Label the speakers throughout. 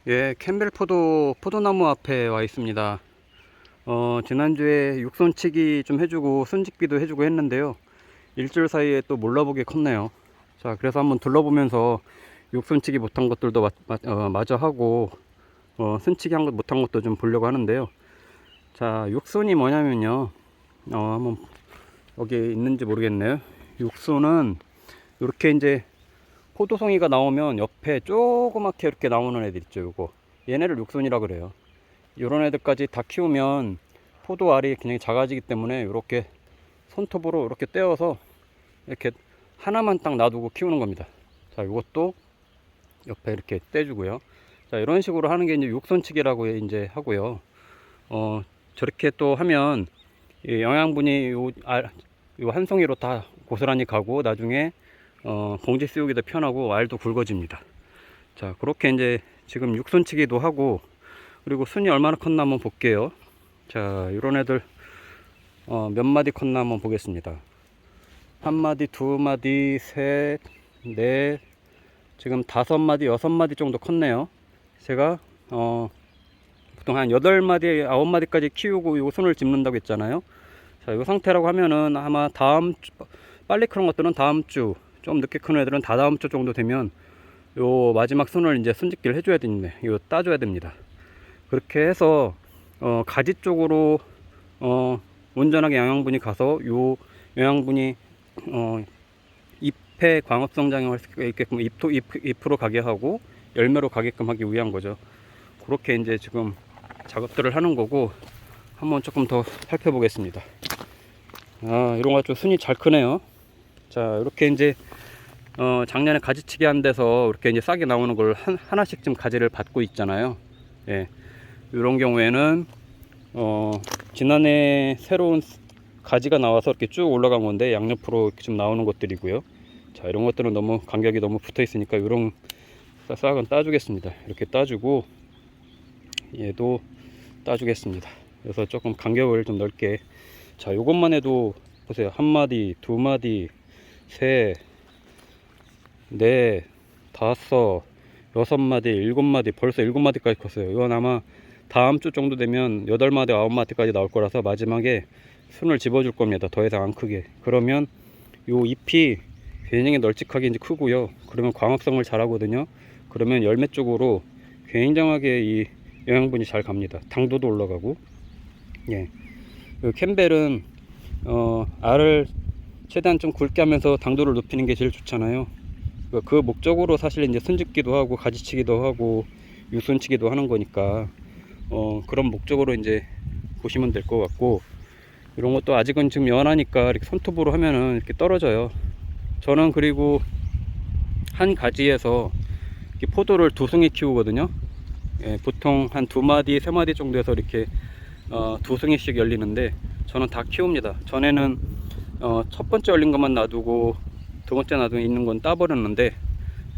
Speaker 1: 예, 캠벨 포도나무 앞에 와 있습니다. 지난주에 육손치기 좀 해주고 순짓기도 해주고 했는데요. 일주일 사이에 또 몰라보게 컸네요. 자, 그래서 한번 둘러보면서 육손치기 못한 것들도 마저 하고, 순치기 한 것 못한 것도 좀 보려고 하는데요. 자, 육손이 뭐냐면요. 한번 여기 있는지 모르겠네요. 육손은 이렇게 이제 포도송이가 나오면 옆에 조그맣게 이렇게 나오는 애들 있죠. 요거 얘네를 육손이라 그래요. 요런 애들까지 다 키우면 포도 알이 굉장히 작아지기 때문에 이렇게 손톱으로 이렇게 떼어서 이렇게 하나만 딱 놔두고 키우는 겁니다. 자, 요것도 옆에 이렇게 떼주고요. 자, 이런 식으로 하는 게 이제 육손치기라고 이제 하고요. 저렇게 또 하면 이 영양분이 요 한 송이로 다 고스란히 가고 나중에 봉지 씌우기도 편하고 알도 굵어집니다. 자, 그렇게 이제 지금 육손치기도 하고, 그리고 순이 얼마나 컸나 한번 볼게요. 자, 이런 애들 몇 마디 컸나 한번 보겠습니다. 한 마디, 두 마디, 셋, 넷, 지금 5마디, 6마디 정도 컸네요. 제가 보통 한 8마디, 9마디까지 키우고 요 손을 짚는다고 했잖아요. 자, 이 상태라고 하면은 아마 빨리 크는 것들은 다음 주, 좀 늦게 크는 애들은 다다음 주 정도 되면 요 마지막 순을 이제 순짓기를 해줘야 되는데, 이거 따줘야 됩니다. 그렇게 해서 가지 쪽으로 온전하게 영양분이 가서 요 영양분이 잎의 광합 성장을 할 수 있게끔 잎으로 가게 하고 열매로 가게끔 하기 위한 거죠. 그렇게 이제 지금 작업들을 하는 거고, 한번 조금 더 살펴보겠습니다. 이런 거 좀 순이 잘 크네요. 자, 이렇게 이제 작년에 가지치기 한 데서 이렇게 이제 싹이 나오는 걸 하나씩 좀 가지를 받고 있잖아요. 예, 이런 경우에는 지난해 새로운 가지가 나와서 이렇게 쭉 올라간 건데 양옆으로 이렇게 좀 나오는 것들이고요. 자, 이런 것들은 너무 간격이 너무 붙어 있으니까 이런 싹은 따주겠습니다. 이렇게 따주고 얘도 따주겠습니다. 그래서 조금 간격을 좀 넓게. 자, 요것만 해도 보세요. 한 마디, 두 마디, 셋, 넷, 5, 6마디, 7마디, 벌써 7마디까지 컸어요. 이건 아마 다음 주 정도 되면 8마디, 9마디까지 나올 거라서 마지막에 순을 집어줄 겁니다. 더 이상 안 크게. 그러면 요 잎이 굉장히 널찍하게 이제 크고요. 그러면 광합성을 잘 하거든요. 그러면 열매 쪽으로 굉장하게 이 영양분이 잘 갑니다. 당도도 올라가고. 예. 그 캠벨은 알을 최대한 좀 굵게 하면서 당도를 높이는 게 제일 좋잖아요. 그 목적으로 사실 이제 순짓기도 하고 가지치기도 하고 유순치기도 하는 거니까 그런 목적으로 이제 보시면 될 것 같고, 이런 것도 아직은 지금 연하니까 이렇게 손톱으로 하면은 이렇게 떨어져요. 저는 그리고 한 가지에서 이렇게 포도를 2송이 키우거든요. 예, 보통 한 2마디, 3마디 정도에서 이렇게 2송이씩 열리는데 저는 다 키웁니다. 전에는 첫 번째 열린 것만 놔두고 두 번째 놔두고 있는 건 따버렸는데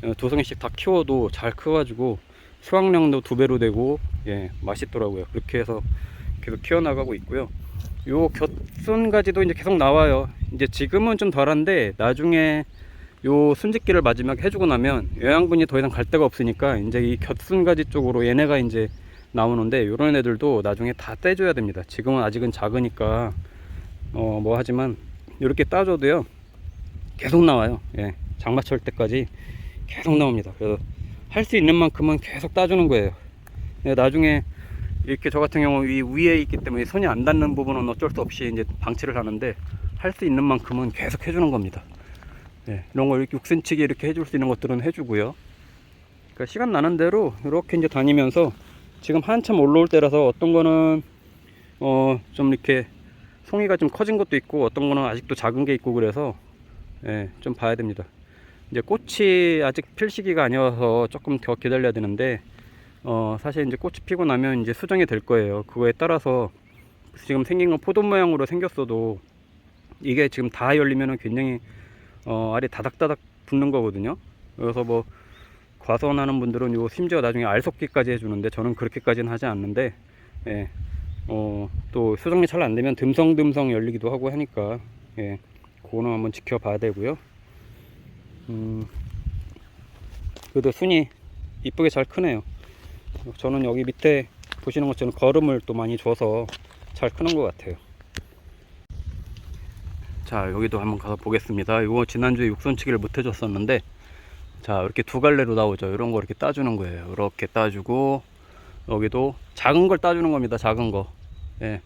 Speaker 1: 2송이씩 다 키워도 잘 커가지고 수확량도 2배로 되고, 예, 맛있더라고요. 그렇게 해서 계속 키워나가고 있고요. 요 곁순 가지도 이제 계속 나와요. 이제 지금은 좀 덜한데 나중에 요 순짓기를 마지막에 해주고 나면 영양분이 더 이상 갈 데가 없으니까 이제 이 곁순 가지 쪽으로 얘네가 이제 나오는데, 요런 애들도 나중에 다 떼줘야 됩니다. 지금은 아직은 작으니까 뭐 하지만 이렇게 따줘도요 계속 나와요. 예, 장마철 때까지 계속 나옵니다. 그래서 할 수 있는 만큼은 계속 따주는 거예요. 예, 나중에 이렇게 저 같은 경우 이 위에 있기 때문에 손이 안 닿는 부분은 어쩔 수 없이 이제 방치를 하는데, 할 수 있는 만큼은 계속 해주는 겁니다. 예, 이런 거 이렇게 6cm 이렇게 해줄 수 있는 것들은 해주고요. 그러니까 시간 나는 대로 이렇게 이제 다니면서, 지금 한참 올라올 때라서 어떤 거는 좀 이렇게 송이가 좀 커진 것도 있고 어떤 거는 아직도 작은 게 있고, 그래서 예, 좀 봐야 됩니다. 이제 꽃이 아직 필 시기가 아니어서 조금 더 기다려야 되는데, 사실 이제 꽃이 피고 나면 이제 수정이 될 거예요. 그거에 따라서 지금 생긴 건 포도 모양으로 생겼어도 이게 지금 다 열리면은 굉장히 알이 다닥다닥 붙는 거거든요. 그래서 뭐 과수원하는 분들은 요 심지어 나중에 알 섞기까지 해주는데 저는 그렇게까지는 하지 않는데, 예, 또 수정이 잘 안되면 듬성듬성 열리기도 하고 하니까, 예, 그거는 한번 지켜봐야 되고요. 그래도 순이 이쁘게 잘 크네요. 저는 여기 밑에 보시는 것처럼 거름을 또 많이 줘서 잘 크는 것 같아요. 자, 여기도 한번 가서 보겠습니다. 이거 지난주에 육손치기를 못 해줬었는데, 자, 이렇게 두 갈래로 나오죠. 이런 거 이렇게 따주는 거예요. 이렇게 따주고, 여기도 작은 걸 따주는 겁니다. 작은 거. 예.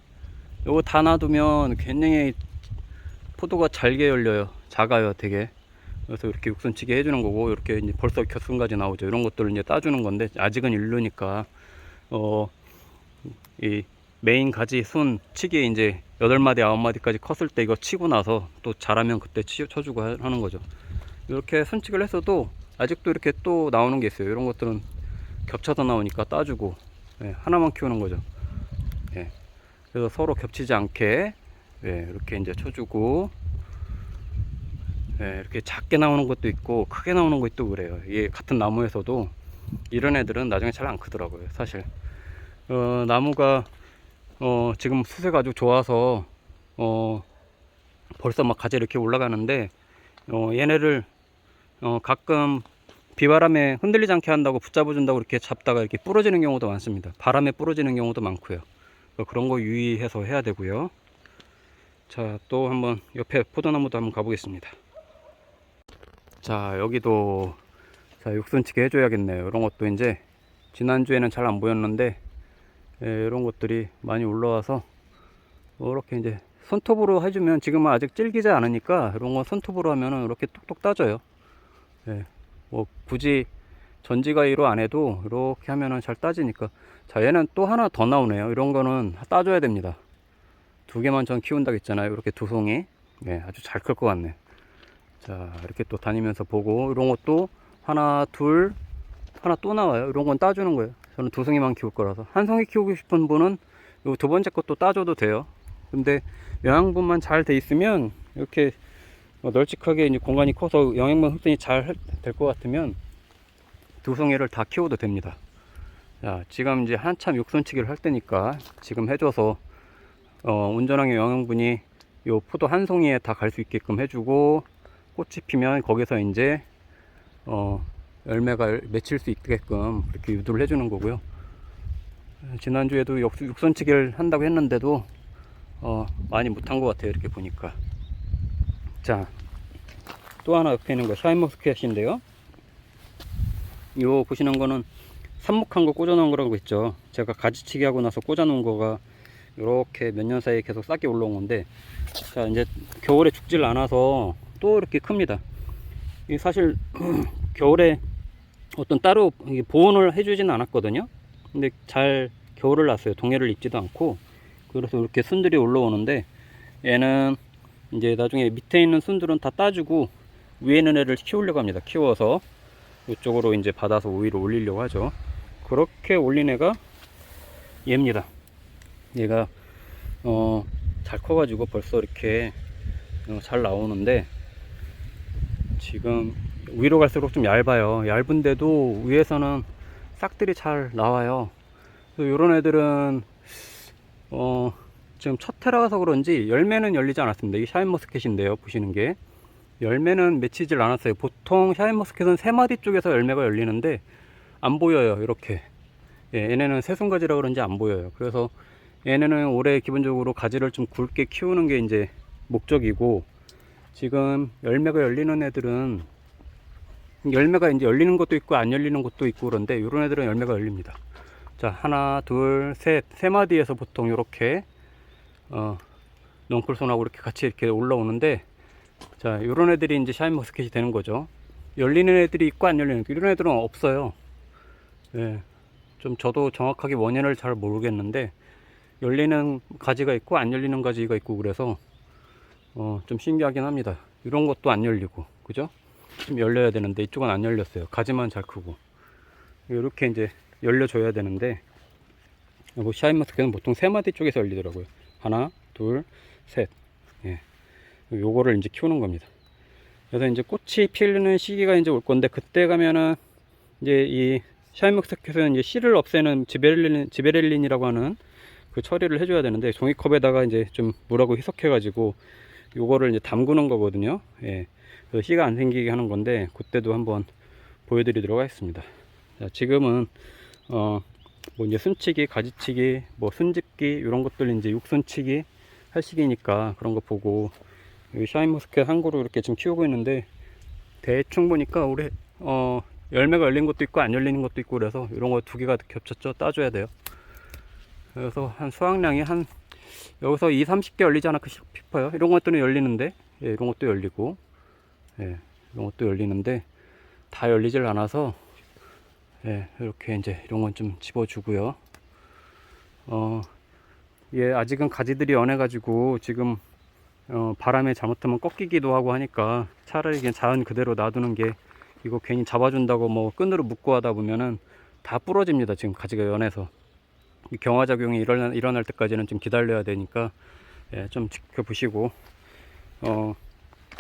Speaker 1: 요거 다 놔두면 굉장히 포도가 잘게 열려요. 작아요, 되게. 그래서 이렇게 육손치기 해주는 거고, 이렇게 이제 벌써 겹순까지 나오죠. 이런 것들을 이제 따주는 건데, 아직은 일르니까, 이 메인 가지 순 치기 이제 8마디, 9마디까지 컸을 때 이거 치고 나서 또 자라면 그때 쳐주고 하는 거죠. 이렇게 순치기를 했어도 아직도 이렇게 또 나오는 게 있어요. 이런 것들은 겹쳐서 나오니까 따주고, 예, 하나만 키우는 거죠. 예. 그래서 서로 겹치지 않게, 예, 이렇게 이제 쳐주고, 예, 이렇게 작게 나오는 것도 있고 크게 나오는 것도 있고 그래요. 이게 같은 나무에서도 이런 애들은 나중에 잘 안 크더라고요, 사실. 나무가 지금 수세가 아주 좋아서 벌써 막 가지 이렇게 올라가는데, 얘네를 가끔 비바람에 흔들리지 않게 한다고 붙잡아 준다고 이렇게 잡다가 이렇게 부러지는 경우도 많습니다. 바람에 부러지는 경우도 많고요. 그런 거 유의해서 해야 되고요. 자, 또 한번 옆에 포도나무도 한번 가보겠습니다. 자, 여기도 자, 육손치기 해줘야겠네요. 이런 것도 이제 지난주에는 잘 안 보였는데, 예, 이런 것들이 많이 올라와서 이렇게 이제 손톱으로 해주면, 지금은 아직 질기지 않으니까 이런 거 손톱으로 하면은 이렇게 톡톡 따져요. 예, 뭐 굳이 전지가위로 안 해도 이렇게 하면은 잘 따지니까. 자, 얘는 또 하나 더 나오네요. 이런 거는 따줘야 됩니다. 두 개만 전 키운다고 했잖아요. 이렇게 두 송이. 예, 아주 잘 클 것 같네. 자, 이렇게 또 다니면서 보고, 이런 것도 하나, 둘, 하나 또 나와요. 이런 건 따주는 거예요. 저는 두 송이만 키울 거라서. 한 송이 키우고 싶은 분은 요 두 번째 것도 따줘도 돼요. 근데 영양분만 잘 돼 있으면, 이렇게 널찍하게 이제 공간이 커서 영양분 흡수이 잘 될 것 같으면 두 송이를 다 키워도 됩니다. 자, 지금 이제 한참 육손치기를 할 때니까 지금 해줘서 온전하게 영양분이 요 포도 한 송이에 다 갈 수 있게끔 해주고, 꽃이 피면 거기서 이제 열매가 맺힐 수 있게끔 그렇게 유도를 해주는 거고요. 지난주에도 육손치기를 한다고 했는데도 많이 못한 것 같아요, 이렇게 보니까. 자, 또 하나 옆에 있는 거 샤인머스켓인데요. 요 보시는 거는 삽목한 거 꽂아 놓은 거라고 했죠. 제가 가지치기 하고 나서 꽂아 놓은 거가 이렇게 몇 년 사이에 계속 싹게 올라온 건데, 자, 이제 겨울에 죽질 않아서 또 이렇게 큽니다. 이 사실 겨울에 어떤 따로 보온을 해주지는 않았거든요. 근데 잘 겨울을 났어요. 동해를 입지도 않고. 그래서 이렇게 순들이 올라오는데, 얘는 이제 나중에 밑에 있는 순들은 다 따주고 위에 있는 애를 키우려고 합니다. 키워서 이쪽으로 이제 받아서 위로 올리려고 하죠. 그렇게 올린 애가 얘입니다. 얘가 잘 커가지고 벌써 이렇게 잘 나오는데, 지금 위로 갈수록 좀 얇아요. 얇은데도 위에서는 싹들이 잘 나와요. 이런 애들은 지금 첫 해라서 그런지 열매는 열리지 않았습니다. 이게 샤인머스켓인데요, 보시는 게 열매는 맺히질 않았어요. 보통 샤인머스켓은 세 마디 쪽에서 열매가 열리는데 안 보여요. 이렇게. 예, 얘네는 새순가지라 그런지 안 보여요. 그래서 얘네는 올해 기본적으로 가지를 좀 굵게 키우는 게 이제 목적이고, 지금 열매가 열리는 애들은 열매가 이제 열리는 것도 있고 안 열리는 것도 있고 그런데, 이런 애들은 열매가 열립니다. 자, 하나, 둘, 셋, 세 마디에서 보통 이렇게 넝쿨손하고 이렇게 같이 이렇게 올라오는데, 자, 이런 애들이 이제 샤인머스켓이 되는 거죠. 열리는 애들이 있고 안 열리는, 이런 애들은 없어요. 예, 좀 저도 정확하게 원인을 잘 모르겠는데 열리는 가지가 있고 안 열리는 가지가 있고 그래서 좀 신기하긴 합니다. 이런 것도 안 열리고, 그죠? 좀 열려야 되는데 이쪽은 안 열렸어요. 가지만 잘 크고. 이렇게 이제 열려줘야 되는데, 뭐 샤인머스켓은 보통 세 마디 쪽에서 열리더라고요. 하나, 둘, 셋. 예, 요거를 이제 키우는 겁니다. 그래서 이제 꽃이 피는 시기가 이제 올 건데, 그때 가면은 이제 이 샤인머스켓은 이제 씨를 없애는 지베렐린이라고 하는 그 처리를 해줘야 되는데, 종이컵에다가 이제 좀 물하고 희석해 가지고 요거를 이제 담그는 거거든요. 예, 그래서 씨가 안 생기게 하는 건데, 그때도 한번 보여드리도록 하겠습니다. 자, 지금은 뭐 이제 순치기, 가지치기, 뭐 순집기 이런 것들 이제 육순치기 할 시기니까 그런 거 보고 이 샤인머스켓 한 그루 이렇게 지금 키우고 있는데 대충 보니까 올해 열매가 열린 것도 있고 안 열리는 것도 있고 그래서 이런 거 두 개가 겹쳤죠. 따줘야 돼요. 그래서 한 수확량이 한 여기서 2, 30개 열리지 않을까 싶어요. 이런 것들은 열리는데 예, 이런 것도 열리고 예, 이런 것도 열리는데 다 열리질 않아서 예, 이렇게 이제 이런 건 좀 집어주고요. 예, 아직은 가지들이 연해가지고 지금 바람에 잘못하면 꺾이기도 하고 하니까 차라리 그냥 자연 그대로 놔두는 게 이거 괜히 잡아준다고 뭐 끈으로 묶고 하다 보면은 다 부러집니다. 지금 가지가 연해서 이 경화작용이 일어날 때까지는 좀 기다려야 되니까 예, 좀 지켜보시고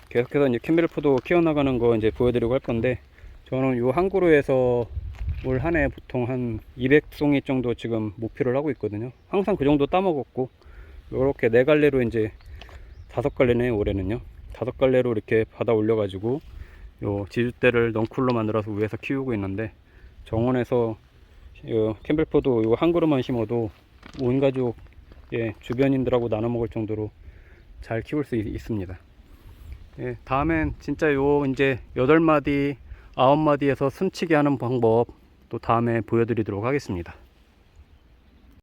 Speaker 1: 계속해서 이제 캠벨포도 키워나가는 거 이제 보여드리고 할 건데 저는 요 한 그루에서 올 한 해 보통 한 200송이 정도 지금 목표를 하고 있거든요. 항상 그 정도 따먹었고 요렇게 4갈래로 이제 5갈래네 올해는요. 5갈래로 이렇게 받아 올려 가지고 요 지주대를 넝쿨로 만들어서 위에서 키우고 있는데 정원에서 캠벨포도 이거 한 그루만 심어도 온 가족 예, 주변인들하고 나눠 먹을 정도로 잘 키울 수 있습니다. 예, 다음엔 진짜 요 이제 8마디 9마디에서 순치기 하는 방법 또 다음에 보여드리도록 하겠습니다.